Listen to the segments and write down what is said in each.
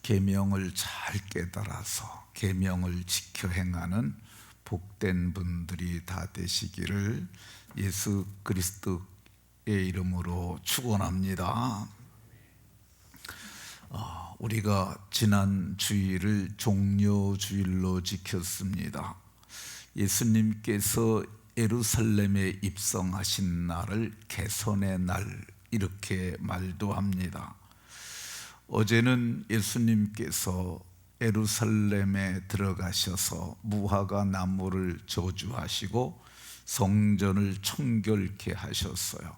계명을 잘 깨달아서 계명을 지켜 행하는 복된 분들이 다 되시기를 예수 그리스도의 이름으로 축원합니다. 우리가 지난 주일을 종려주일로 지켰습니다. 예수님께서 예루살렘에 입성하신 날을 개선의 날, 이렇게 말도 합니다. 어제는 예수님께서 예루살렘에 들어가셔서 무화과 나무를 저주하시고 성전을 청결케 하셨어요.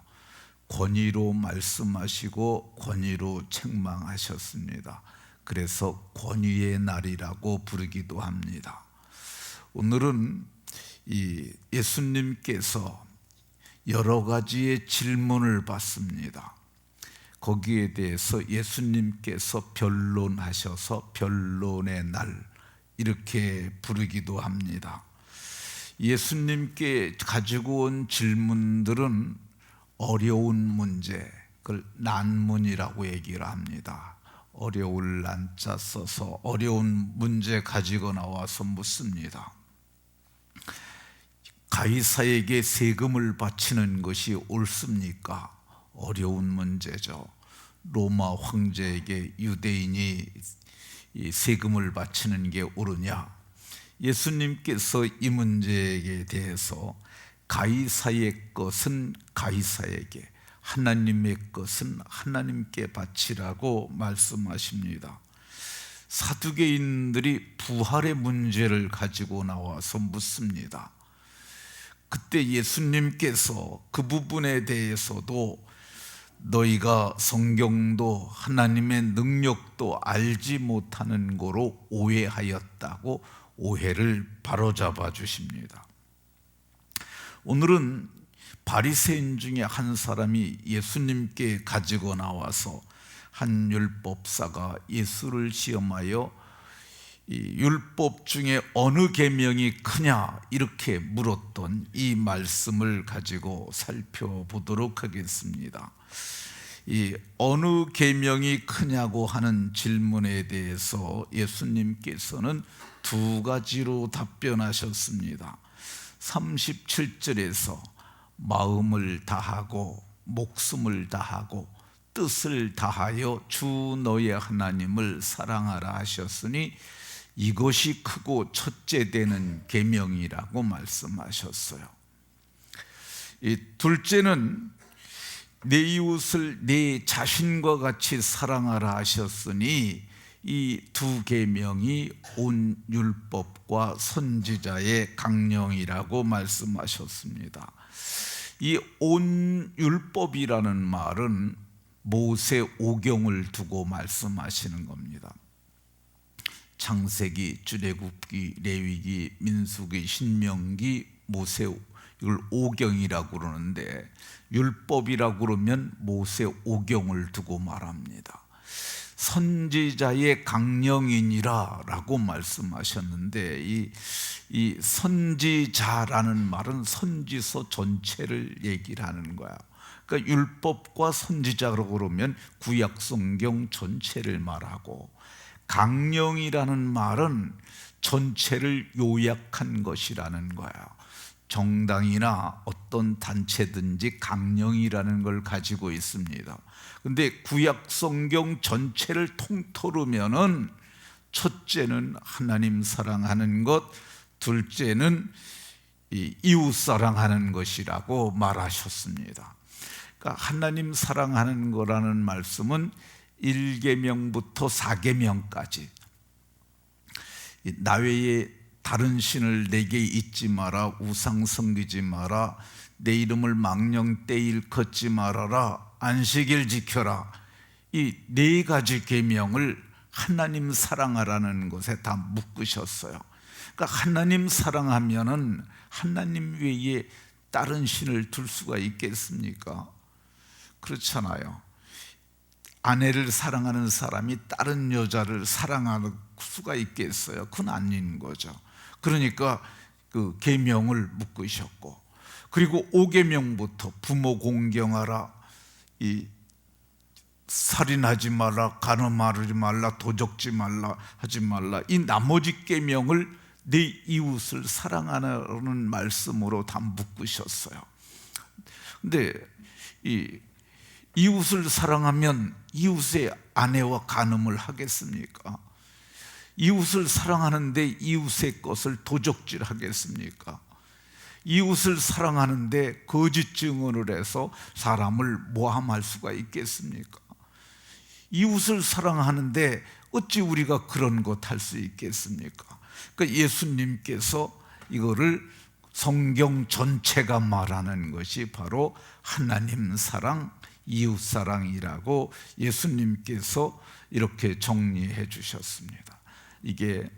권위로 말씀하시고 권위로 책망하셨습니다. 그래서 권위의 날이라고 부르기도 합니다. 오늘은 이 예수님께서 여러 가지의 질문을 받습니다. 거기에 대해서 예수님께서 변론하셔서 변론의 날, 이렇게 부르기도 합니다. 예수님께 가지고 온 질문들은 어려운 문제, 그걸 난문이라고 얘기를 합니다. 어려울 난자 써서 어려운 문제 가지고 나와서 묻습니다. 가이사에게 세금을 바치는 것이 옳습니까? 어려운 문제죠. 로마 황제에게 유대인이 이 세금을 바치는 게 옳으냐? 예수님께서 이 문제에 대해서 가이사의 것은 가이사에게, 하나님의 것은 하나님께 바치라고 말씀하십니다. 사두개인들이 부활의 문제를 가지고 나와서 묻습니다. 그때 예수님께서 그 부분에 대해서도 너희가 성경도 하나님의 능력도 알지 못하는 거로 오해하였다고 오해를 바로잡아 주십니다. 오늘은 바리새인 중에 한 사람이 예수님께 가지고 나와서 한 율법사가 예수를 시험하여 이 율법 중에 어느 계명이 크냐, 이렇게 물었던 이 말씀을 가지고 살펴보도록 하겠습니다. 이 어느 계명이 크냐고 하는 질문에 대해서 예수님께서는 두 가지로 답변하셨습니다. 37절에서 마음을 다하고 목숨을 다하고 뜻을 다하여 주 너의 하나님을 사랑하라 하셨으니 이것이 크고 첫째 되는 계명이라고 말씀하셨어요. 이 둘째는 내 이웃을 내 자신과 같이 사랑하라 하셨으니 이 두 계명이 온 율법과 선지자의 강령이라고 말씀하셨습니다. 이 온 율법이라는 말은 모세 오경을 두고 말씀하시는 겁니다. 창세기, 출애굽기, 레위기, 민수기, 신명기, 모세, 이걸 오경이라고 그러는데 율법이라고 그러면 모세 오경을 두고 말합니다. 선지자의 강령이니라 라고 말씀하셨는데 이 선지자라는 말은 선지서 전체를 얘기를 하는 거야. 그러니까 율법과 선지자라고 그러면 구약성경 전체를 말하고, 강령이라는 말은 전체를 요약한 것이라는 거야. 정당이나 어떤 단체든지 강령이라는 걸 가지고 있습니다. 근데 구약 성경 전체를 통틀으면은 첫째는 하나님 사랑하는 것, 둘째는 이웃 사랑하는 것이라고 말하셨습니다. 그러니까 하나님 사랑하는 거라는 말씀은 1계명부터 4계명까지 나 외에 다른 신을 내게 잊지 마라, 우상 섬기지 마라, 내 이름을 망령되이 일컫지 말아라, 안식일 지켜라, 이 네 가지 계명을 하나님 사랑하라는 것에 다 묶으셨어요. 그러니까 하나님 사랑하면은 하나님 외에 다른 신을 둘 수가 있겠습니까? 그렇잖아요. 아내를 사랑하는 사람이 다른 여자를 사랑할 수가 있겠어요? 그건 아닌 거죠. 그러니까 그 계명을 묶으셨고, 그리고 5계명부터 부모 공경하라, 이 살인하지 말라, 간음하지 말라, 도적지 말라, 하지 말라, 이 나머지 계명을 내 이웃을 사랑하라는 말씀으로 다 묶으셨어요. 근데 이 이웃을 사랑하면 이웃의 아내와 간음을 하겠습니까? 이웃을 사랑하는데 이웃의 것을 도적질 하겠습니까? 이웃을 사랑하는데 거짓 증언을 해서 사람을 모함할 수가 있겠습니까? 이웃을 사랑하는데 어찌 우리가 그런 것 할 수 있겠습니까? 그러니까 예수님께서 이거를 성경 전체가 말하는 것이 바로 하나님 사랑, 이웃 사랑이라고 예수님께서 이렇게 정리해 주셨습니다. 이게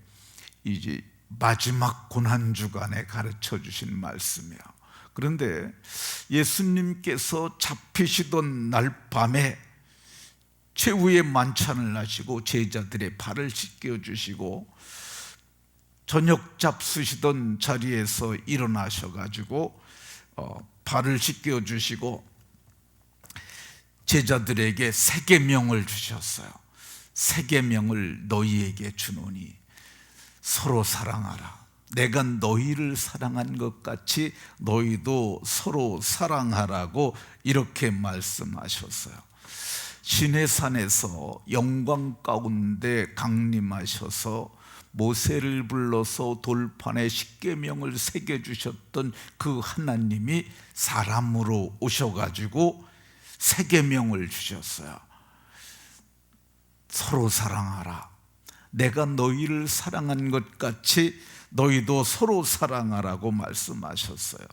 이제 마지막 고난주간에 가르쳐 주신 말씀이에요. 그런데 예수님께서 잡히시던 날 밤에 최후의 만찬을 하시고 제자들의 발을 씻겨 주시고 저녁 잡수시던 자리에서 일어나셔가지고 발을 씻겨 주시고 제자들에게 새 계명을 주셨어요. 새 계명을 너희에게 주노니 서로 사랑하라. 내가 너희를 사랑한 것 같이 너희도 서로 사랑하라고 이렇게 말씀하셨어요. 시내산에서 영광 가운데 강림하셔서 모세를 불러서 돌판에 십계명을 새겨주셨던 그 하나님이 사람으로 오셔가지고 새 계명을 주셨어요. 서로 사랑하라. 내가 너희를 사랑한 것 같이 너희도 서로 사랑하라고 말씀하셨어요.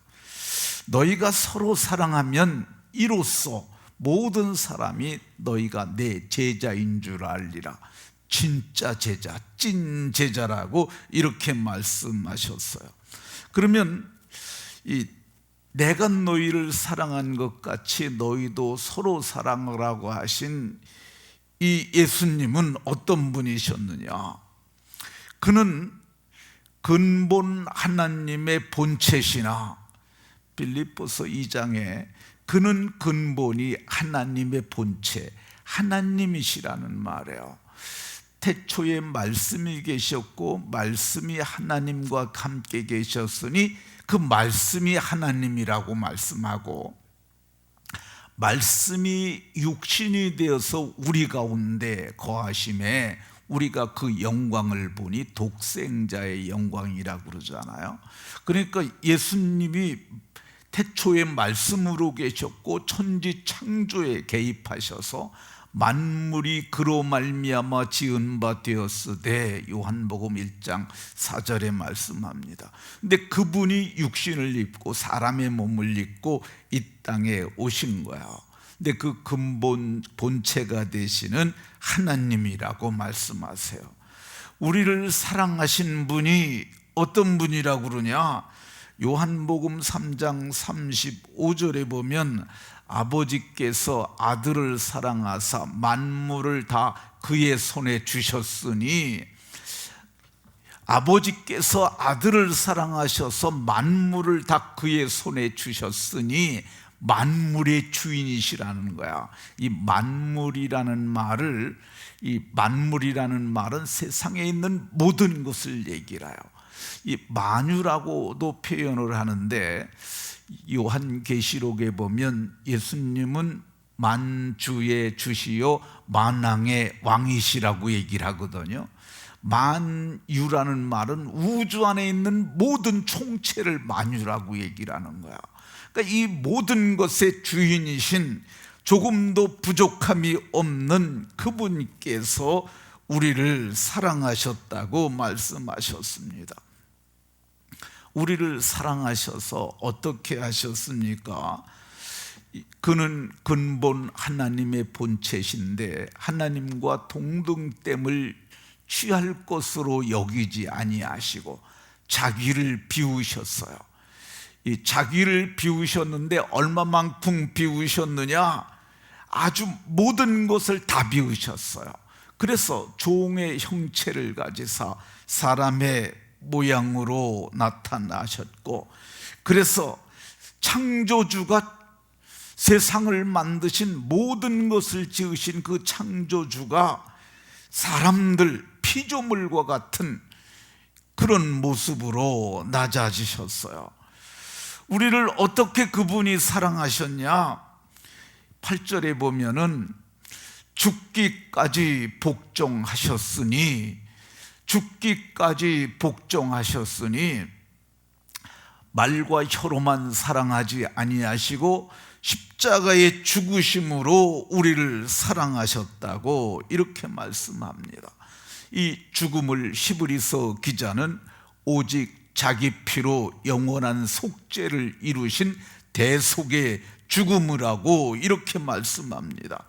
너희가 서로 사랑하면 이로써 모든 사람이 너희가 내 제자인 줄 알리라. 진짜 제자, 찐 제자라고 이렇게 말씀하셨어요. 그러면 내가 너희를 사랑한 것 같이 너희도 서로 사랑하라고 하신 이 예수님은 어떤 분이셨느냐? 그는 근본 하나님의 본체시나 빌립보서 2장에 그는 근본이 하나님의 본체, 하나님이시라는 말이에요. 태초에 말씀이 계셨고 말씀이 하나님과 함께 계셨으니 그 말씀이 하나님이라고 말씀하고 말씀이 육신이 되어서 우리 가운데 거하심에 우리가 그 영광을 보니 독생자의 영광이라고 그러잖아요. 그러니까 예수님이 태초에 말씀으로 계셨고 천지 창조에 개입하셔서 만물이 그로 말미암아 지은 바 되었으되 요한복음 1장 4절에 말씀합니다. 근데 그분이 육신을 입고 사람의 몸을 입고 이 땅에 오신 거야. 근데 그 근본 본체가 되시는 하나님이라고 말씀하세요. 우리를 사랑하신 분이 어떤 분이라고 그러냐? 요한복음 3장 35절에 보면 아버지께서 아들을 사랑하사 만물을 다 그의 손에 주셨으니, 아버지께서 아들을 사랑하셔서 만물을 다 그의 손에 주셨으니 만물의 주인이시라는 거야. 이 만물이라는 말을, 이 만물이라는 말은 세상에 있는 모든 것을 얘기해요. 이 만유라고도 표현을 하는데 요한계시록에 보면 예수님은 만주의 주시요 만왕의 왕이시라고 얘기를 하거든요. 만유라는 말은 우주 안에 있는 모든 총체를 만유라고 얘기를 하는 거야. 그러니까 이 모든 것의 주인이신 조금도 부족함이 없는 그분께서 우리를 사랑하셨다고 말씀하셨습니다. 우리를 사랑하셔서 어떻게 하셨습니까? 그는 근본 하나님의 본체신데 하나님과 동등됨을 취할 것으로 여기지 아니하시고 자기를 비우셨어요. 이 자기를 비우셨는데 얼마만큼 비우셨느냐? 아주 모든 것을 다 비우셨어요. 그래서 종의 형체를 가지사 사람의 모양으로 나타나셨고, 그래서 창조주가 세상을 만드신 모든 것을 지으신 그 창조주가 사람들 피조물과 같은 그런 모습으로 낮아지셨어요. 우리를 어떻게 그분이 사랑하셨냐? 8절에 보면은 죽기까지 복종하셨으니, 죽기까지 복종하셨으니 말과 혀로만 사랑하지 아니하시고 십자가의 죽으심으로 우리를 사랑하셨다고 이렇게 말씀합니다. 이 죽음을 히브리서 기자는 오직 자기 피로 영원한 속죄를 이루신 대속의 죽음을 하고 이렇게 말씀합니다.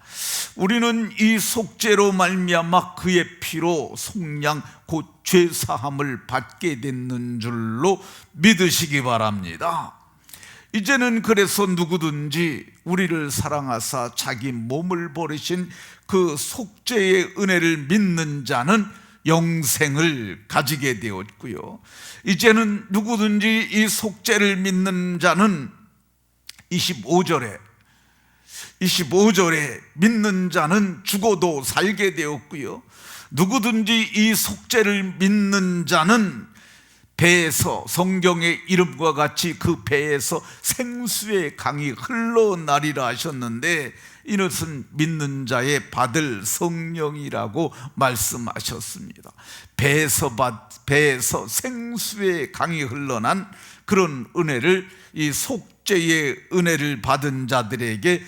우리는 이 속죄로 말미암아 그의 피로 속량 곧 죄사함을 받게 됐는 줄로 믿으시기 바랍니다. 이제는 그래서 누구든지 우리를 사랑하사 자기 몸을 버리신 그 속죄의 은혜를 믿는 자는 영생을 가지게 되었고요, 이제는 누구든지 이 속죄를 믿는 자는 25절에 믿는 자는 죽어도 살게 되었고요, 누구든지 이 속죄를 믿는 자는 배에서, 성경의 이름과 같이 그 배에서 생수의 강이 흘러나리라 하셨는데, 이것은 믿는 자의 받을 성령이라고 말씀하셨습니다. 배에서 생수의 강이 흘러난 그런 은혜를, 이 속죄의 은혜를 받은 자들에게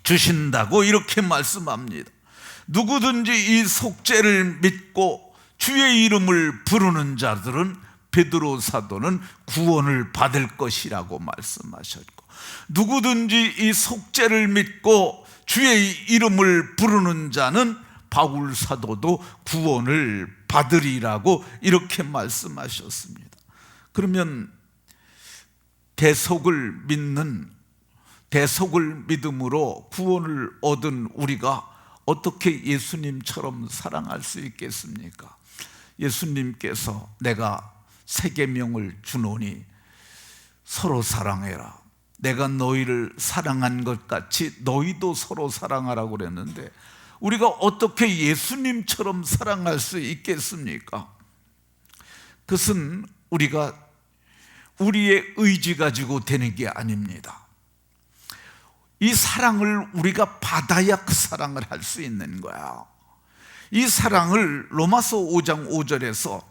주신다고 이렇게 말씀합니다. 누구든지 이 속죄를 믿고 주의 이름을 부르는 자들은, 베드로 사도는 구원을 받을 것이라고 말씀하셨고, 누구든지 이 속죄를 믿고 주의 이름을 부르는 자는 바울 사도도 구원을 받으리라고 이렇게 말씀하셨습니다. 그러면 대속을 믿음으로 구원을 얻은 우리가 어떻게 예수님처럼 사랑할 수 있겠습니까? 예수님께서 내가 세 계명을 주노니 서로 사랑해라, 내가 너희를 사랑한 것 같이 너희도 서로 사랑하라고 그랬는데, 우리가 어떻게 예수님처럼 사랑할 수 있겠습니까? 그것은 우리가 우리의 의지 가지고 되는 게 아닙니다. 이 사랑을 우리가 받아야 그 사랑을 할 수 있는 거야. 이 사랑을 로마서 5장 5절에서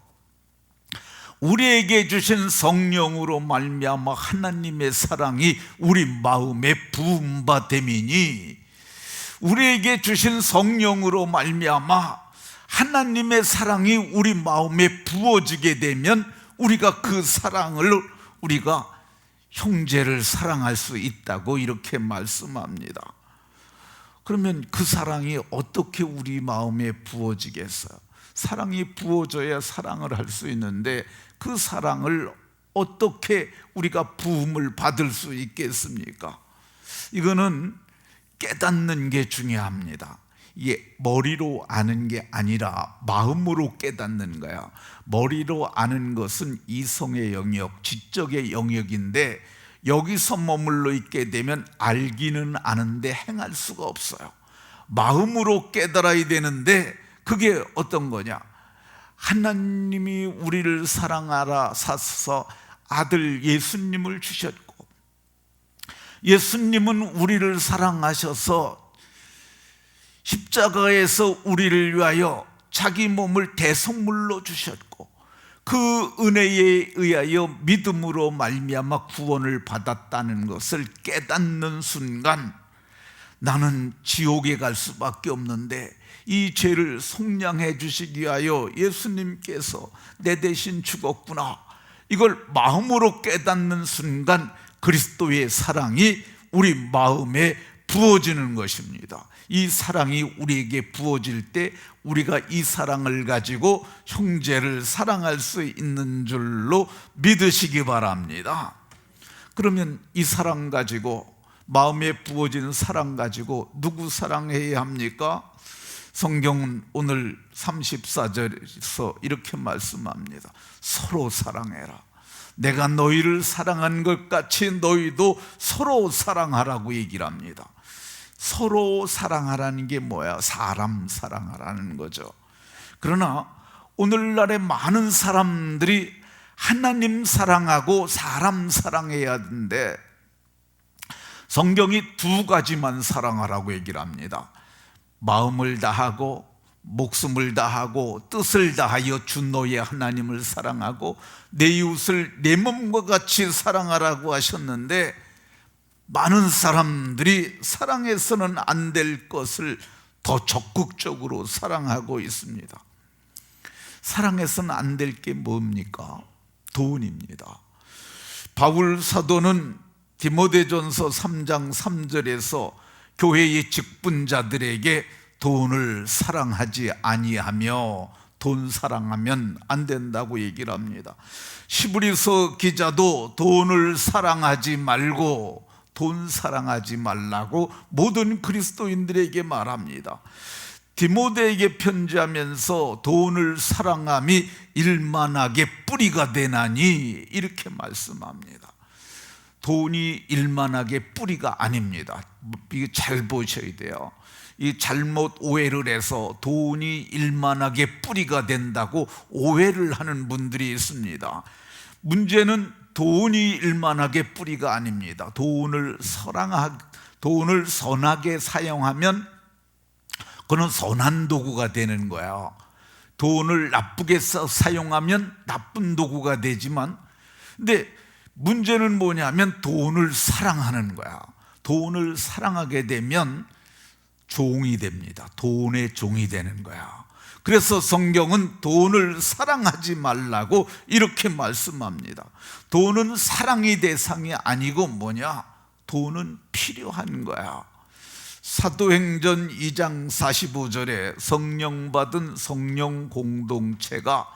우리에게 주신 성령으로 말미암아 하나님의 사랑이 우리 마음에 부음바 됨이니, 우리에게 주신 성령으로 말미암아 하나님의 사랑이 우리 마음에 부어지게 되면 우리가 그 사랑을, 우리가 형제를 사랑할 수 있다고 이렇게 말씀합니다. 그러면 그 사랑이 어떻게 우리 마음에 부어지겠어요? 사랑이 부어져야 사랑을 할 수 있는데, 그 사랑을 어떻게 우리가 부음을 받을 수 있겠습니까? 이거는 깨닫는 게 중요합니다. 이게 머리로 아는 게 아니라 마음으로 깨닫는 거야. 머리로 아는 것은 이성의 영역, 지적의 영역인데, 여기서 머물러 있게 되면 알기는 아는데 행할 수가 없어요. 마음으로 깨달아야 되는데, 그게 어떤 거냐? 하나님이 우리를 사랑하라 사서 아들 예수님을 주셨고, 예수님은 우리를 사랑하셔서 십자가에서 우리를 위하여 자기 몸을 대속물로 주셨고, 그 은혜에 의하여 믿음으로 말미암아 구원을 받았다는 것을 깨닫는 순간, 나는 지옥에 갈 수밖에 없는데 이 죄를 속량해 주시기 위하여 예수님께서 내 대신 죽었구나, 이걸 마음으로 깨닫는 순간 그리스도의 사랑이 우리 마음에 부어지는 것입니다. 이 사랑이 우리에게 부어질 때 우리가 이 사랑을 가지고 형제를 사랑할 수 있는 줄로 믿으시기 바랍니다. 그러면 이 사랑 가지고, 마음에 부어지는 사랑 가지고 누구 사랑해야 합니까? 성경은 오늘 34절에서 이렇게 말씀합니다. 서로 사랑해라. 내가 너희를 사랑한 것 같이 너희도 서로 사랑하라고 얘기를 합니다. 서로 사랑하라는 게 뭐야? 사람 사랑하라는 거죠. 그러나 오늘날의 많은 사람들이 하나님 사랑하고 사람 사랑해야 하는데 성경이 두 가지만 사랑하라고 얘기를 합니다. 마음을 다하고 목숨을 다하고 뜻을 다하여 주 너의 하나님을 사랑하고 내 이웃을 내 몸과 같이 사랑하라고 하셨는데 많은 사람들이 사랑해서는 안 될 것을 더 적극적으로 사랑하고 있습니다. 사랑해서는 안 될 게 뭡니까? 돈입니다. 바울 사도는 디모데전서 3장 3절에서 교회의 직분자들에게 돈을 사랑하지 아니하며 돈 사랑하면 안 된다고 얘기를 합니다. 시브리서 기자도 돈을 사랑하지 말고 돈 사랑하지 말라고 모든 그리스도인들에게 말합니다. 디모데에게 편지하면서 돈을 사랑함이 일만하게 뿌리가 되나니 이렇게 말씀합니다. 돈이 일만하게 뿌리가 아닙니다. 이거 잘 보셔야 돼요. 이 잘못 오해를 해서 돈이 일만하게 뿌리가 된다고 오해를 하는 분들이 있습니다. 문제는 돈이 일만하게 뿌리가 아닙니다. 돈을 선하게 사용하면 그건 선한 도구가 되는 거예요. 돈을 나쁘게 사용하면 나쁜 도구가 되지만, 근데 문제는 뭐냐면 돈을 사랑하는 거야. 돈을 사랑하게 되면 종이 됩니다. 돈의 종이 되는 거야. 그래서 성경은 돈을 사랑하지 말라고 이렇게 말씀합니다. 돈은 사랑의 대상이 아니고 뭐냐? 돈은 필요한 거야. 사도행전 2장 45절에 성령 받은 성령 공동체가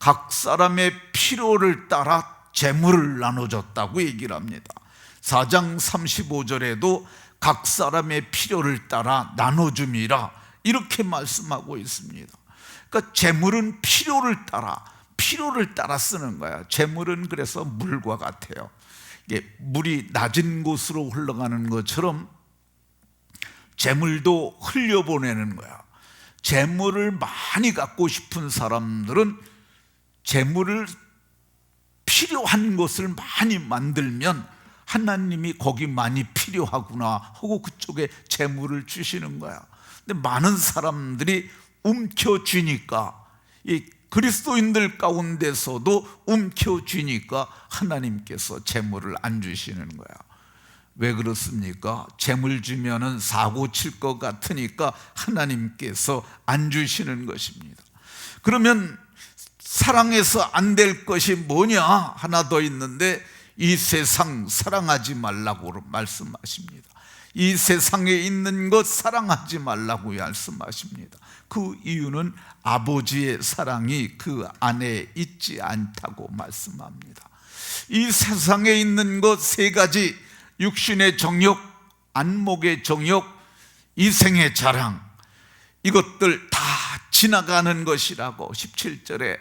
각 사람의 필요를 따라 재물을 나눠줬다고 얘기를 합니다. 4장 35절에도 각 사람의 필요를 따라 나눠줌이라 이렇게 말씀하고 있습니다. 그러니까 재물은 필요를 따라 쓰는 거야. 재물은 그래서 물과 같아요. 이게 물이 낮은 곳으로 흘러가는 것처럼 재물도 흘려보내는 거야. 재물을 많이 갖고 싶은 사람들은 재물을 필요한 것을 많이 만들면 하나님이 거기 많이 필요하구나 하고 그쪽에 재물을 주시는 거야. 근데 많은 사람들이 움켜쥐니까, 이 그리스도인들 가운데서도 움켜쥐니까 하나님께서 재물을 안 주시는 거야. 왜 그렇습니까? 재물 주면은 사고 칠 것 같으니까 하나님께서 안 주시는 것입니다. 그러면 사랑해서 안 될 것이 뭐냐? 하나 더 있는데 이 세상 사랑하지 말라고 말씀하십니다. 이 세상에 있는 것 사랑하지 말라고 말씀하십니다. 그 이유는 아버지의 사랑이 그 안에 있지 않다고 말씀합니다. 이 세상에 있는 것 세 가지, 육신의 정욕, 안목의 정욕, 이생의 자랑, 이것들 다 지나가는 것이라고 17절에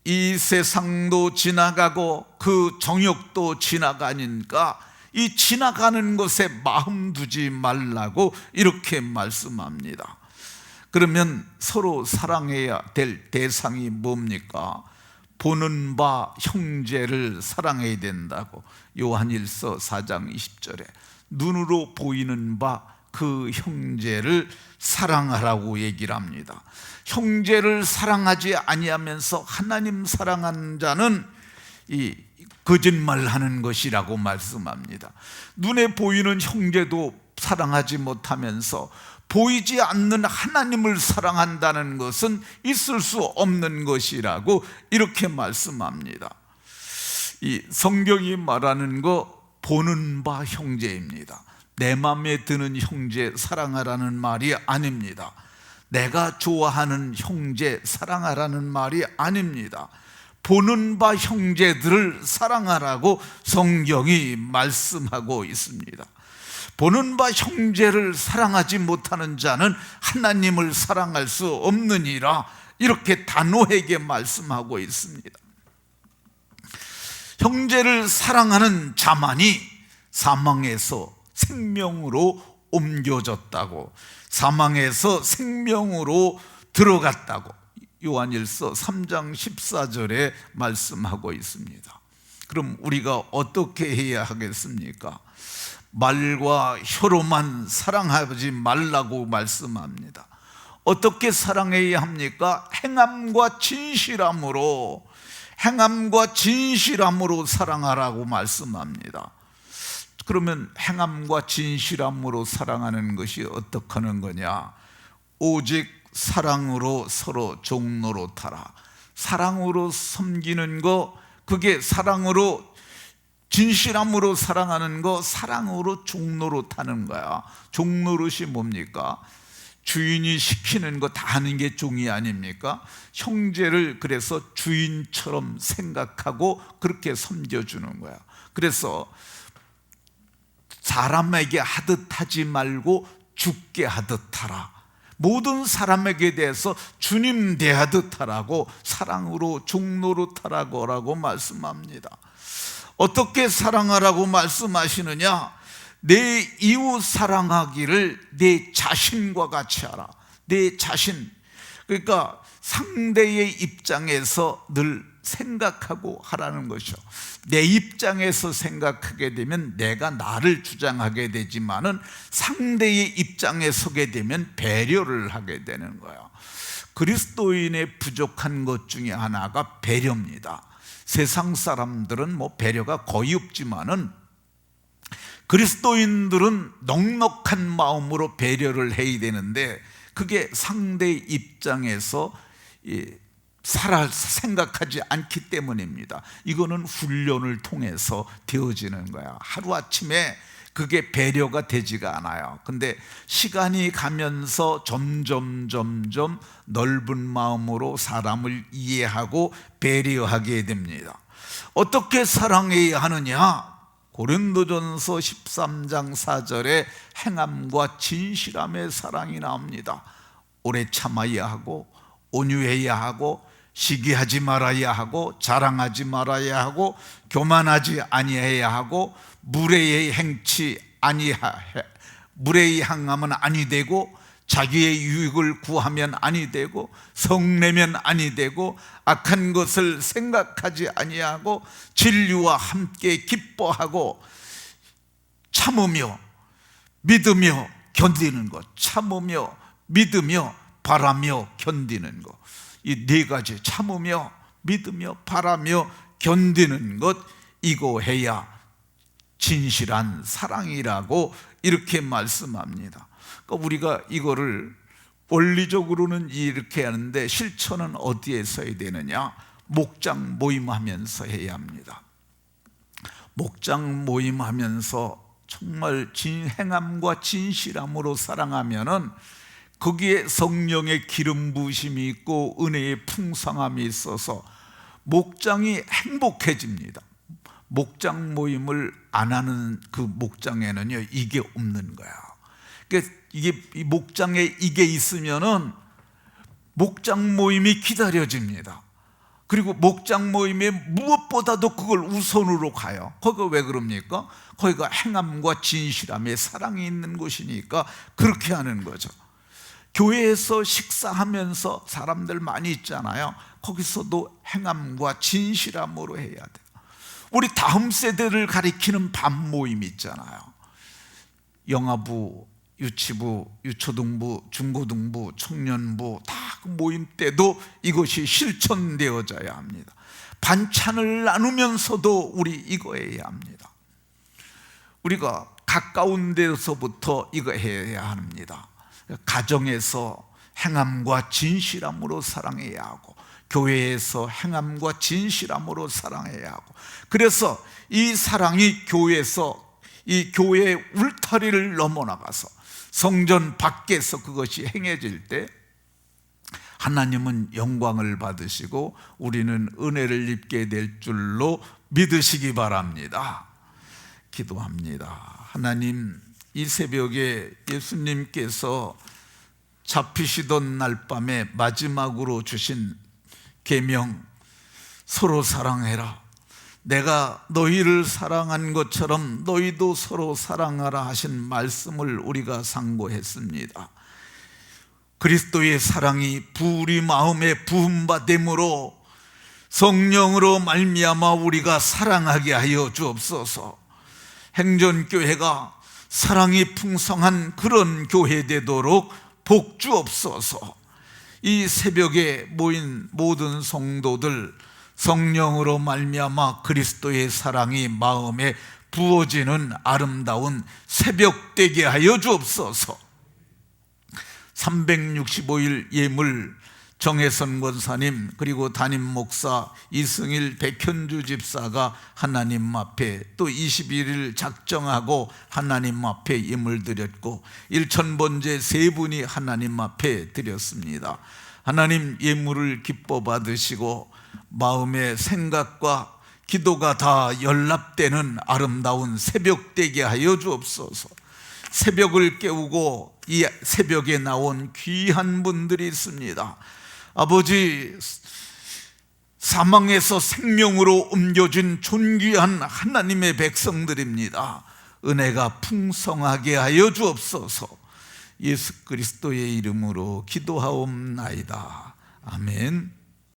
이 세상도 지나가고 그 정욕도 지나가니까 이 지나가는 것에 마음 두지 말라고 이렇게 말씀합니다. 그러면 서로 사랑해야 될 대상이 뭡니까? 보는 바 형제를 사랑해야 된다고 요한일서 4장 20절에 눈으로 보이는 바 그 형제를 사랑하라고 얘기를 합니다. 형제를 사랑하지 아니하면서 하나님 사랑하는 자는 이 거짓말하는 것이라고 말씀합니다. 눈에 보이는 형제도 사랑하지 못하면서 보이지 않는 하나님을 사랑한다는 것은 있을 수 없는 것이라고 이렇게 말씀합니다. 이 성경이 말하는 거 보는 바 형제입니다. 내 마음에 드는 형제 사랑하라는 말이 아닙니다. 내가 좋아하는 형제 사랑하라는 말이 아닙니다. 보는 바 형제들을 사랑하라고 성경이 말씀하고 있습니다. 보는 바 형제를 사랑하지 못하는 자는 하나님을 사랑할 수 없느니라 이렇게 단호하게 말씀하고 있습니다. 형제를 사랑하는 자만이 사망에서 생명으로 옮겨졌다고, 사망에서 생명으로 들어갔다고 요한일서 3장 14절에 말씀하고 있습니다. 그럼 우리가 어떻게 해야 하겠습니까? 말과 혀로만 사랑하지 말라고 말씀합니다. 어떻게 사랑해야 합니까? 행함과 진실함으로, 행함과 진실함으로 사랑하라고 말씀합니다. 그러면 행함과 진실함으로 사랑하는 것이 어떻게 하는 거냐? 오직 사랑으로 서로 종노릇하라. 사랑으로 섬기는 거, 그게 사랑으로, 진실함으로 사랑하는 거, 사랑으로 종노릇하는 거야. 종노릇이 뭡니까? 주인이 시키는 거 다 하는 게 종이 아닙니까? 형제를 그래서 주인처럼 생각하고 그렇게 섬겨주는 거야. 그래서 사람에게 하듯 하지 말고 주께 하듯 하라. 모든 사람에게 대해서 주님 대하듯 하라고, 사랑으로 종노릇하라고 말씀합니다. 어떻게 사랑하라고 말씀하시느냐? 내 이웃 사랑하기를 내 자신과 같이 하라. 내 자신, 그러니까 상대의 입장에서 늘 생각하고 하라는 것이죠. 내 입장에서 생각하게 되면 내가 나를 주장하게 되지만은 상대의 입장에 서게 되면 배려를 하게 되는 거예요. 그리스도인의 부족한 것 중에 하나가 배려입니다. 세상 사람들은 뭐 배려가 거의 없지만은 그리스도인들은 넉넉한 마음으로 배려를 해야 되는데, 그게 상대 입장에서 생각하지 않기 때문입니다. 이거는 훈련을 통해서 되어지는 거야. 하루아침에 그게 배려가 되지가 않아요. 근데 시간이 가면서 점점 넓은 마음으로 사람을 이해하고 배려하게 됩니다. 어떻게 사랑해야 하느냐? 고린도전서 13장 4절에 행함과 진실함의 사랑이 나옵니다. 오래 참아야 하고, 온유해야 하고, 시기하지 말아야 하고, 자랑하지 말아야 하고, 교만하지 아니해야 하고, 무례히 행하면 아니 되고, 자기의 유익을 구하면 아니 되고, 성내면 아니 되고, 악한 것을 생각하지 아니하고, 진리와 함께 기뻐하고, 참으며 믿으며 견디는 것, 참으며 믿으며 바라며 견디는 것, 이 네 가지, 참으며 믿으며 바라며 견디는 것, 이거 해야 진실한 사랑이라고 이렇게 말씀합니다. 그러니까 우리가 이거를 원리적으로는 이렇게 하는데 실천은 어디에서 해야 되느냐? 목장 모임하면서 해야 합니다. 목장 모임하면서 정말 행함과 진실함으로 사랑하면은 거기에 성령의 기름 부으심이 있고 은혜의 풍성함이 있어서 목장이 행복해집니다. 목장 모임을 안 하는 그 목장에는요, 이게 없는 거야. 그러니까 이게 이 목장에 이게 있으면은 목장 모임이 기다려집니다. 그리고 목장 모임에 무엇보다도 그걸 우선으로 가요. 거기가 왜 그럽니까? 거기가 행함과 진실함의 사랑이 있는 곳이니까 그렇게 하는 거죠. 교회에서 식사하면서 사람들 많이 있잖아요. 거기서도 행함과 진실함으로 해야 돼요. 우리 다음 세대를 가리키는 반 모임 있잖아요. 영아부, 유치부, 유초등부, 중고등부, 청년부 다 그 모임 때도 이것이 실천되어져야 합니다. 반찬을 나누면서도 우리 이거 해야 합니다. 우리가 가까운 데서부터 이거 해야 합니다. 가정에서 행함과 진실함으로 사랑해야 하고, 교회에서 행함과 진실함으로 사랑해야 하고, 그래서 이 사랑이 교회에서, 이 교회의 울타리를 넘어나가서 성전 밖에서 그것이 행해질 때 하나님은 영광을 받으시고 우리는 은혜를 입게 될 줄로 믿으시기 바랍니다. 기도합니다. 하나님, 이 새벽에 예수님께서 잡히시던 날 밤에 마지막으로 주신 계명, 서로 사랑해라. 내가 너희를 사랑한 것처럼 너희도 서로 사랑하라 하신 말씀을 우리가 상고했습니다. 그리스도의 사랑이 우리 마음에 부음받음으로 성령으로 말미암아 우리가 사랑하게 하여 주옵소서. 행전교회가 사랑이 풍성한 그런 교회 되도록 복 주옵소서. 이 새벽에 모인 모든 성도들 성령으로 말미암아 그리스도의 사랑이 마음에 부어지는 아름다운 새벽 되게 하여 주옵소서. 365일 예물 정혜선 권사님 그리고 담임 목사 이승일 백현주 집사가 하나님 앞에 또 21일 작정하고 하나님 앞에 예물 드렸고 일천번제 세 분이 하나님 앞에 드렸습니다. 하나님 예물을 기뻐 받으시고 마음의 생각과 기도가 다 연합되는 아름다운 새벽 되게 하여 주옵소서. 새벽을 깨우고 이 새벽에 나온 귀한 분들이 있습니다. 아버지, 사망에서 생명으로 옮겨진 존귀한 하나님의 백성들입니다. 은혜가 풍성하게 하여 주옵소서. 예수 그리스도의 이름으로 기도하옵나이다. 아멘.